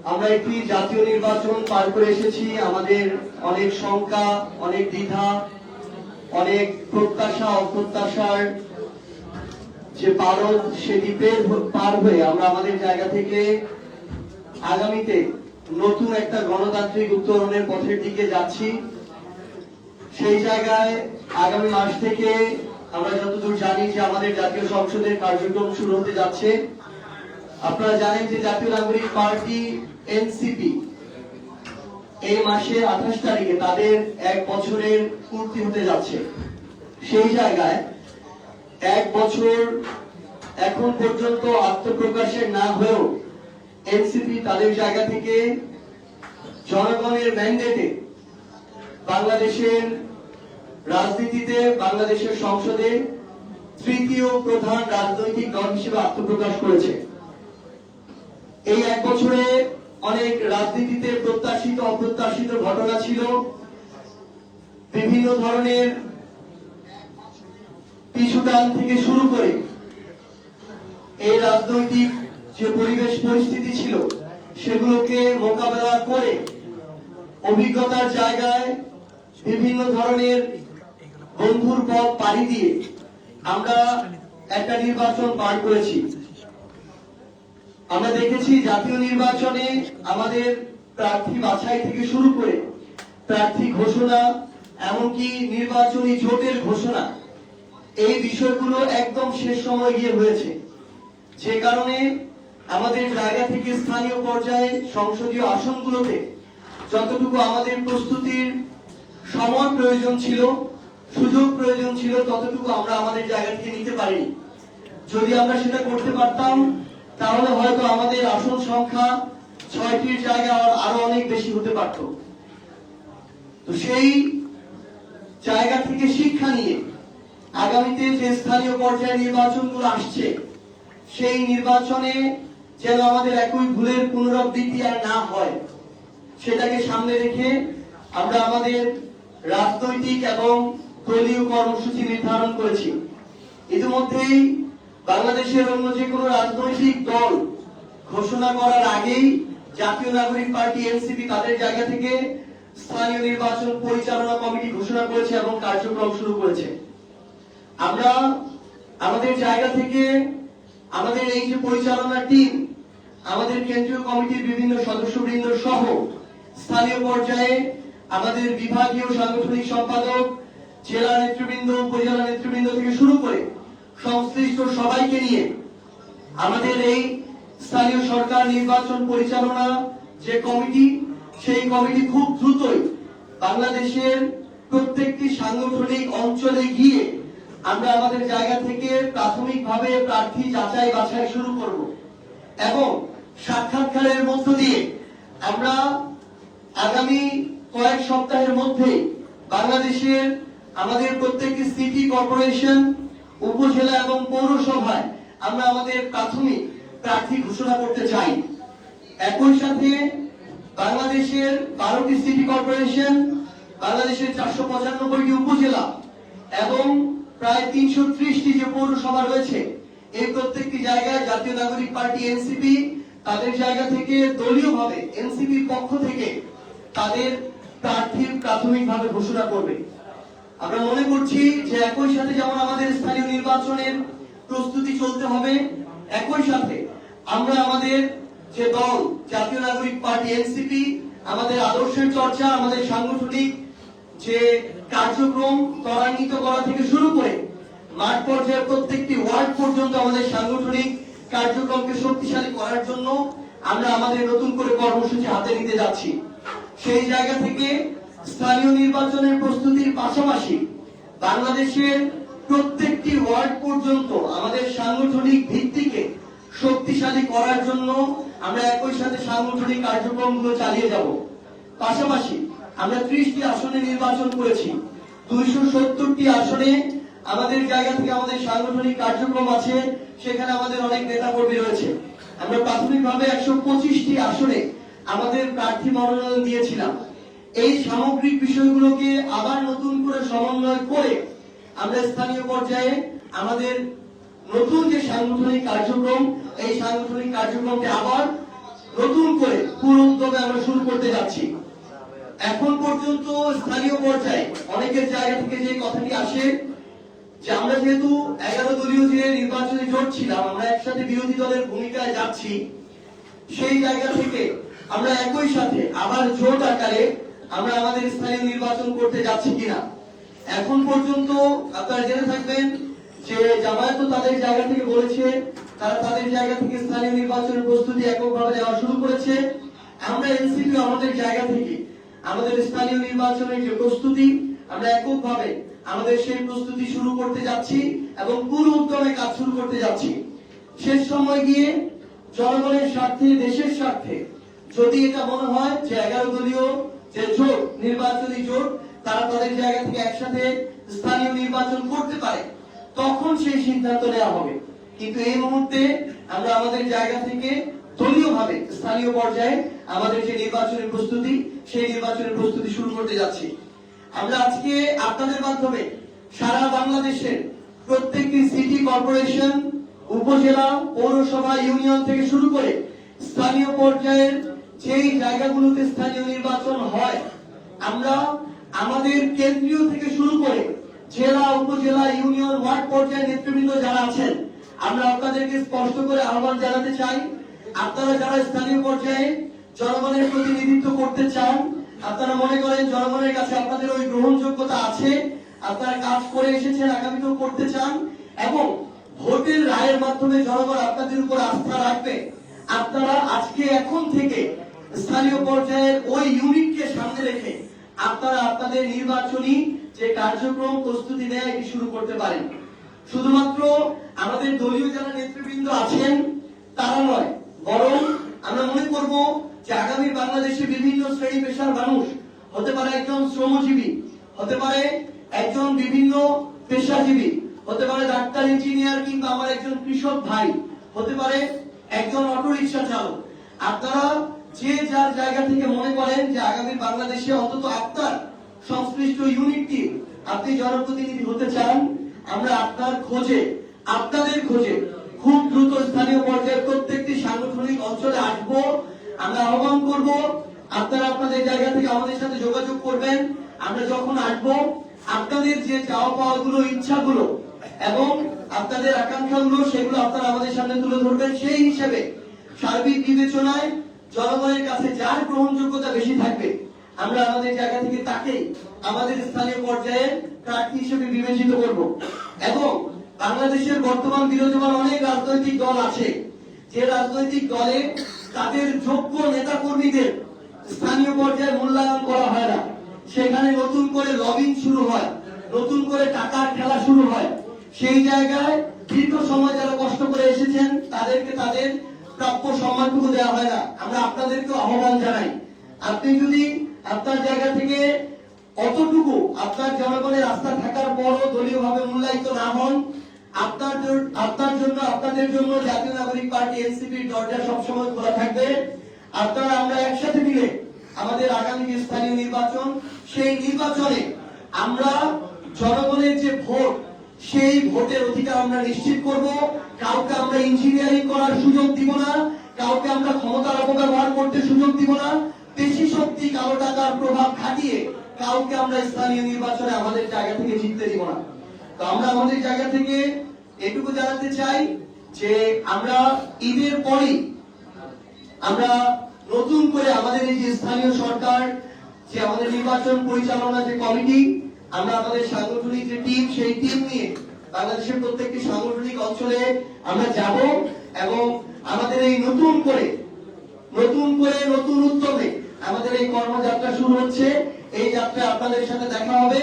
আমরা একটি জাতীয় নির্বাচন পার করে এসেছি। আমাদের অনেক শঙ্কা, অনেক দ্বিধা, অনেক প্রত্যাশা অপ্রত্যাশার যে পারদ, সে দ্বীপের পার হয়ে আমরা আমাদের জায়গা থেকে আগামীতে নতুন একটা গণতান্ত্রিক উত্তরণের পথের দিকে যাচ্ছি। সেই জায়গায় আগামী মাস থেকে আমরা যতদূর জানি যে আমাদের জাতীয় সংসদের কার্যক্রম শুরু হতে যাচ্ছে। আপনারা জানেন যে জাতীয় নাগরিক পার্টি এনসিপি এই মাসের 28 তারিখে তাদের 1 বছরের পূর্তি হতে যাচ্ছে। সেই জায়গায় 1 বছর এখন পর্যন্ত আত্মপ্রকাশের না হয়েও এনসিপি তাদের জায়গা থেকে জনগণের ম্যান্ডেটে বাংলাদেশের রাজনীতিতে, বাংলাদেশের সংসদে তৃতীয় প্রধান রাজনৈতিক দল হিসেবে আত্মপ্রকাশ করেছে। এই 1 বছরে অনেক রাজনীতিতে প্রত্যাশিত অপ্রত্যাশিত ঘটনা ছিল। বিভিন্ন ধরনের পিছুটান থেকে শুরু করে এই রাজনৈতিক যে পরিবেশ পরিস্থিতি ছিল সেগুলোকে মোকাবেলা করে অভিজ্ঞতার জায়গায় বিভিন্ন ধরনের বন্ধুর পথ পাড়ি দিয়ে আমরা একটা নির্বাচন পার করেছি। আমরা দেখেছি জাতীয় নির্বাচনে আমাদের প্রার্থী বাছাই থেকে শুরু করে প্রার্থী ঘোষণা, এমনকি নির্বাচনী জোটের ঘোষণা, এই বিষয়গুলো একদম শেষ সময় গিয়ে হয়েছে। যে কারণে আমাদের জায়গা থেকে স্থানীয় পর্যায়ে সংসদীয় আসনগুলোতে যতটুকু আমাদের প্রস্তুতির সময় প্রয়োজন ছিল, সুযোগ প্রয়োজন ছিল, ততটুকু আমরা আমাদের জায়গা থেকে নিতে পারিনি। যদি আমরা সেটা করতে পারতাম তাহলে হয়তো আমাদের আসন সংখ্যা 6টির জায়গায় আরো অনেক বেশি হতে পারত। তো সেই জায়গা থেকে শিক্ষা নিয়ে আগামীতে যে স্থানীয় পর্যায়ে নির্বাচনগুলো আসছে সেই নির্বাচনে যেন আমাদের একই ভুলের পুনরাবৃত্তি আর না হয়, সেটাকে সামনে রেখে আমরা আমাদের রাজনৈতিক এবং দলীয় কর্মসূচি নির্ধারণ করেছি। ইতিমধ্যেই বাংলাদেশের অন্য যে কোনো রাজনৈতিক দল ঘোষণা করার আগেই জাতীয় নাগরিক পার্টি এনসিপি তাদের জায়গা থেকে স্থানীয় নির্বাচন পরিচালনা কমিটি ঘোষণা করেছে এবং কার্যক্রম শুরু করেছে। আমরা আমাদের জায়গা থেকে আমাদের এই যে পরিচালনা টিম, আমাদের কেন্দ্রীয় কমিটির বিভিন্ন সদস্যবৃন্দ সহ স্থানীয় পর্যায়ে আমাদের বিভাগীয় সাংগঠনিক সম্পাদক, জেলা নেতৃবৃন্দ, উপজেলা নেতৃবৃন্দ থেকে শুরু করে সংশ্লিষ্ট সবাইকে নিয়ে আমাদের এই স্থানীয় সরকার নির্বাচন পরিচালনা যে কমিটি, সেই কমিটি খুব দ্রুতই বাংলাদেশের প্রত্যেকটি সাংগঠনিক অঞ্চলে গিয়ে আমরা আমাদের জায়গা থেকে প্রাথমিকভাবে প্রার্থী যাচাই বাছাই শুরু করব এবং সাক্ষাৎকারের মধ্য দিয়ে আমরা আগামী কয়েক সপ্তাহের মধ্যে বাংলাদেশের আমাদের প্রত্যেকটি সিটি কর্পোরেশন, উপজেলা এবং পৌরসভায় আমরা আমাদের প্রাথমিক প্রার্থী ঘোষণা করতে চাই। একই সাথে বাংলাদেশের 12টি সিটি কর্পোরেশন, বাংলাদেশের 495টি উপজেলা এবং প্রায় 330টি যে পৌরসভা রয়েছে, এই প্রত্যেকটি জায়গায় জাতীয় নাগরিক পার্টি এনসিপি তাদের জায়গা থেকে দলীয়ভাবে এনসিপির পক্ষ থেকে তাদের প্রার্থী প্রাথমিকভাবে ঘোষণা করবে। আমরা মনে করছি যে একই সাথে যেমন আমাদের স্থানীয় নির্বাচনের প্রস্তুতি চলতে হবে, একই সাথে আমরা আমাদের যে দল জাতীয় নাগরিক পার্টি এনসিপি, আমাদের আদর্শের চর্চা, আমাদের সাংগঠনিক যে কার্যক্রম ত্বরান্বিত করা থেকে শুরু করে মাঠ পর্যায়ে প্রত্যেকটি ওয়ার্ড পর্যন্ত আমাদের সাংগঠনিক কার্যক্রমকে শক্তিশালী করার জন্য আমরা আমাদের নতুন করে কর্মসূচি হাতে নিতে যাচ্ছি। সেই জায়গা থেকে স্থানীয় নির্বাচনের প্রস্তুতির পাশাপাশি বাংলাদেশের প্রত্যেকটি ওয়ার্ড পর্যন্ত আমাদের সাংগঠনিক ভিত্তিকে শক্তিশালী করার জন্য আমরা একই সাথে সাংগঠনিক কার্যক্রমগুলো চালিয়ে যাব। পাশাপাশি আমরা 30টি আসনে নির্বাচন করেছি, 270টি আসনে আমাদের জায়গা থেকে আমাদের সাংগঠনিক কার্যক্রম আছে, সেখানে আমাদের অনেক নেতা কর্মী রয়েছে। আমরা প্রাথমিকভাবে 125টি আসনে আমাদের প্রার্থী মনোনয়ন দিয়েছিলাম। এই সামগ্রিক বিষয়গুলোকে আবার নতুন করে সমন্বয় করে আমরা স্থানীয় পর্যায়ে আমাদের নতুন যে সাংগঠনিক কার্যক্রম, এই সাংগঠনিক কার্যক্রমকে আবার নতুন করে পুরো উদ্যোগে আমরা শুরু করতে যাচ্ছি। এখন পর্যন্ত স্থানীয় পর্যায়ে অনেকের জায়গা থেকে যে কথাটি আসে যে আমরা যেহেতু 11 দলীয় যে নির্বাচনী জোট ছিলাম, আমরা একসাথে বিরোধী দলের ভূমিকায় যাচ্ছি, সেই জায়গা থেকে আমরা একই সাথে আবার জোট আকারে আমরা আমাদের স্থানীয় নির্বাচন করতে যাচ্ছি কিনা। এখন পর্যন্ত আপনারা জেনে থাকবেন যে জামায়াত তাদের জায়গা থেকে বলেছে তারা তাদের জায়গা থেকে স্থানীয় নির্বাচনের প্রস্তুতি এককভাবে নেওয়া শুরু করেছে। আমরা এনসিপি আমাদের জায়গা থেকে আমাদের স্থানীয় নির্বাচনের যে প্রস্তুতি আমরা এককভাবে আমাদের সেই প্রস্তুতি শুরু করতে যাচ্ছি এবং পুরো উদ্যমে কাজ শুরু করতে যাচ্ছি। শেষ সময় গিয়ে জনগণের স্বার্থে, দেশের স্বার্থে যদি এটা মনে হয় যে 11 দলীয় যে জোট, নির্বাচনী জোট, তারা তাদের জায়গা থেকে একসাথে স্থানীয় নির্বাচন করতে পারে, তখন সেই সিদ্ধান্ত নেওয়া হবে। কিন্তু এই মুহূর্তে আমরা আমাদের জায়গা থেকে দলীয়ভাবে স্থানীয় পর্যায়ে আমাদের যে নির্বাচনের প্রস্তুতি, সেই নির্বাচনের প্রস্তুতি শুরু করতে যাচ্ছি। আমরা আজকে আপনাদের মাধ্যমে সারা বাংলাদেশের প্রত্যেকটি সিটি কর্পোরেশন, উপজেলা, পৌরসভা, ইউনিয়ন থেকে শুরু করে স্থানীয় পর্যায়ের যেই জায়গাগুলোতে স্থানীয় নির্বাচন হয়, আমরা আমাদের কেন্দ্রীয় থেকে শুরু করে জেলা, উপজেলা, ইউনিয়ন, ওয়ার্ড পর্যায়ের নেতৃবৃন্দ যারা আছেন, আমরা আপনাদেরকে স্পষ্ট করে আহ্বান জানাতে চাই, আপনারা যারা স্থানীয় পর্যায়ে জনগণের প্রতিনিধিত্ব করতে চান, আপনারা মনে করেন জনগণের কাছে আপনাদের ওই গ্রহণযোগ্যতা আছে, আপনারা কাজ করে এসেছেন, আগামীতেও করতে চান এবং ভোটের রায়ের মাধ্যমে জনগণ আপনাদের উপর আস্থা রাখবে, আপনারা আজকে এখন থেকে স্থানীয় পর্যায়ের ওই ইউনিটকে সামনে রেখে আপনারা আপনাদের নির্বাচনী যে কার্যক্রম প্রস্তুতি নেয় এটি শুরু করতে পারেন। শুধুমাত্র আমাদের দলীয় যারা নেতৃবৃন্দ আছেন তারা নয়, বরং আমরা মনে করব যে আগামী বাংলাদেশে বিভিন্ন শ্রেণী পেশার মানুষ, হতে পারে একজন শ্রমজীবী, হতে পারে একজন বিভিন্ন পেশাজীবী, হতে পারে ডাক্তার, ইঞ্জিনিয়ার, কিংবা আমার একজন কৃষক ভাই, হতে পারে একজন অটোরিকশা চালক। আপনারা যে যার জায়গা থেকে মনে করেন যে আগামী বাংলাদেশে অন্তত আপনার সংশ্লিষ্ট ইউনিটটি আপনি জনপ্রতিনিধি হতে চান, আমরা আপনার খোঁজে, আপনাদের খোঁজে খুব দ্রুত স্থানীয় পর্যায়ে প্রত্যেকটি সাংগঠনিক অঞ্চলে আসবো। আমরা আহ্বান করব আপনারা আপনাদের জায়গা থেকে আমাদের সাথে যোগাযোগ করবেন। আমরা যখন আসবো আপনাদের যে চাওয়া পাওয়া গুলো, ইচ্ছাগুলো এবং আপনাদের আকাঙ্ক্ষাগুলো, সেগুলো আপনারা আমাদের সামনে তুলে ধরবেন। সেই হিসেবে সার্বিক বিবেচনায় জনগণের কাছে যার গ্রহণযোগ্যতা বেশি থাকবে, আমরা আমাদের জায়গা থেকে তাকে আমাদের স্থানীয় পর্যায়ে প্রার্থী হিসেবে বিবেচিত করব। এবং বাংলাদেশের বর্তমান বিরাজমান অনেক রাজনৈতিক দল আছে, যে রাজনৈতিক দলে তাদের যোগ্য নেতা কর্মীদের স্থানীয় পর্যায়ে মূল্যায়ন করা হয় না, সেখানে নতুন করে লবিং শুরু হয়, নতুন করে টাকার খেলা শুরু হয়। সেই জায়গায় দীর্ঘ সময় যারা কষ্ট করে এসেছেন তাদেরকে তাদের প্রাপ্য সম্মানটুকু দেওয়া হয় না। আমরা আপনাদেরকে আহ্বান জানাই, আপনি যদি আপনার জায়গা থেকে অতটুকু আপনার জনগণের আস্থা থাকার পরও দলীয়ভাবে মূল্যায়িত না হন, আপনার জন্য, আপনাদের জন্য জাতীয় নাগরিক পার্টি এনসিপির দরজা সবসময় খোলা থাকবে। আপনারা আমরা একসাথে মিলে আমাদের আগামী যে স্থানীয় নির্বাচন, সেই নির্বাচনে আমরা জনগণের যে ভোট, সেই ভোটের অধিকার আমরা নিশ্চিত করব। কাউকে আমরা ইঞ্জিনিয়ারিং করার সুযোগ দিব না, কাউকে আমরা ক্ষমতার অপব্যবহার করতে সুযোগ দিব না, পেশি শক্তি, কালো টাকার প্রভাব খাটিয়ে কাউকে আমরা স্থানীয় নির্বাচনে আমাদের জায়গা থেকে জিততে দিব না। তো আমরা আমাদের জায়গা থেকে এটুকু জানাতে চাই যে আমরা ঈদের পরই আমরা নতুন করে আমাদের এই যে স্থানীয় সরকার, যে আমাদের নির্বাচন পরিচালনা যে কমিটি, আমরা আমাদের সাংগঠনিক যে টিম, সেই টিম নিয়ে বাংলাদেশের প্রত্যেকটি সাংগঠনিক অঞ্চলে আমরা যাব এবং আমাদের এই নতুন করে নতুন উদ্যমে আমাদের এই কর্মযাত্রা শুরু হচ্ছে। এই যাত্রা আপনাদের সাথে দেখা হবে।